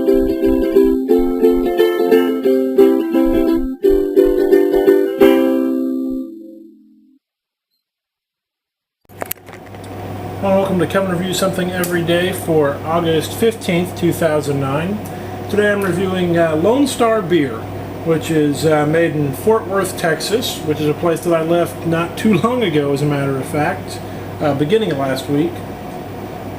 Welcome to Come Review Something Every Day for August 15th, 2009. Today I'm reviewing Lone Star Beer, which is made in Fort Worth, Texas, which is a place that I left not too long ago, as a matter of fact, beginning of last week.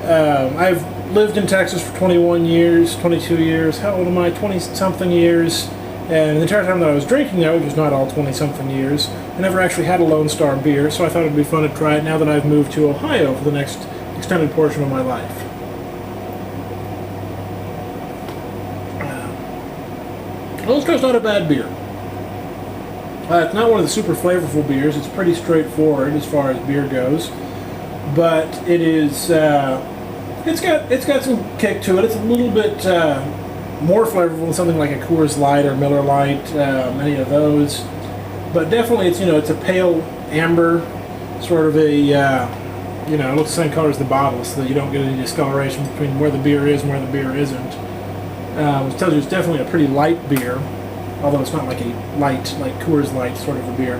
I've lived in Texas for 21 years, 22 years, how old am I, 20-something years, and the entire time that I was drinking there, which was not all 20-something years, I never actually had a Lone Star beer, so I thought it would be fun to try it now that I've moved to Ohio for the next extended portion of my life. Lone Star's not a bad beer. It's not one of the super flavorful beers. It's pretty straightforward as far as beer goes, but it is. It's got some kick to it. It's a little bit more flavorful than something like a Coors Light or Miller Lite, any of those. But definitely, it's a pale amber, sort of a it looks the same color as the bottle, so that you don't get any discoloration between where the beer is and where the beer isn't. Which tells you it's definitely a pretty light beer, although it's not like a light, like Coors Light sort of a beer.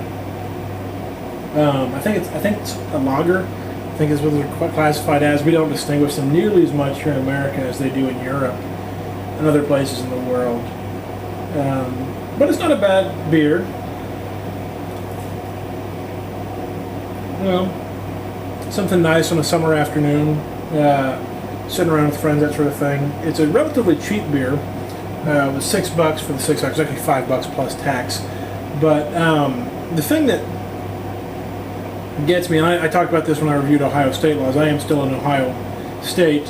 I think it's a lager. I think is what they're classified as. We don't distinguish them nearly as much here in America as they do in Europe and other places in the world. But it's not a bad beer. Something nice on a summer afternoon, sitting around with friends, that sort of thing. It's a relatively cheap beer. It was $6 for the 6 ounce. It's actually $5 plus tax. But the thing that gets me, and I talked about this when I reviewed Ohio State laws. I am still in Ohio State,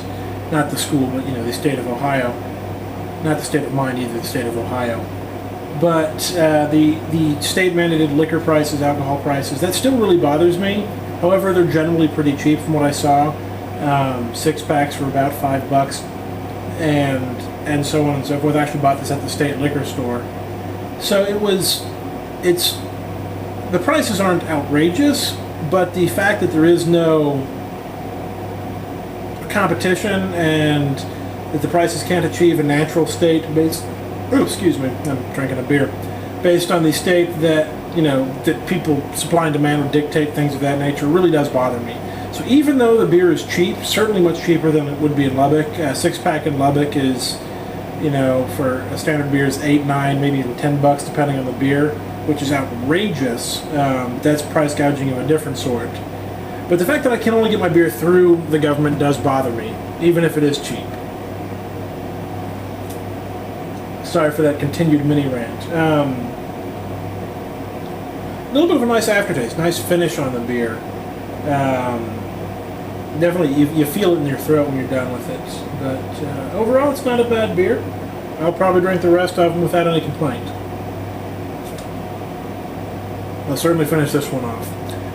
not the school, but the state of Ohio. Not the state of mind either, the state of Ohio. But the state mandated liquor prices, alcohol prices, that still really bothers me. However, they're generally pretty cheap from what I saw. 6-packs for about $5, and so on and so forth. I actually bought this at the state liquor store. So the prices aren't outrageous, but the fact that there is no competition and that the prices can't achieve a natural state based, excuse me, I'm drinking a beer, based on the state that, that people, supply and demand, would dictate things of that nature, really does bother me. So even though the beer is cheap, certainly much cheaper than it would be in Lubbock, a 6-pack in Lubbock is, for a standard beer is $8, $9, maybe even $10 depending on the beer, which is outrageous. That's price gouging of a different sort. But the fact that I can only get my beer through the government does bother me, even if it is cheap. Sorry for that continued mini rant. A little bit of a nice aftertaste, nice finish on the beer. Definitely, you feel it in your throat when you're done with it. But overall, it's not a bad beer. I'll probably drink the rest of them without any complaint. I'll certainly finish this one off.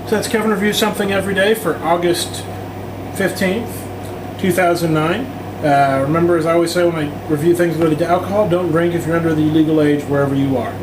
So that's Kevin Reviews Something Every Day for August 15th, 2009. Remember, as I always say when I review things related to alcohol, don't drink if you're under the legal age wherever you are.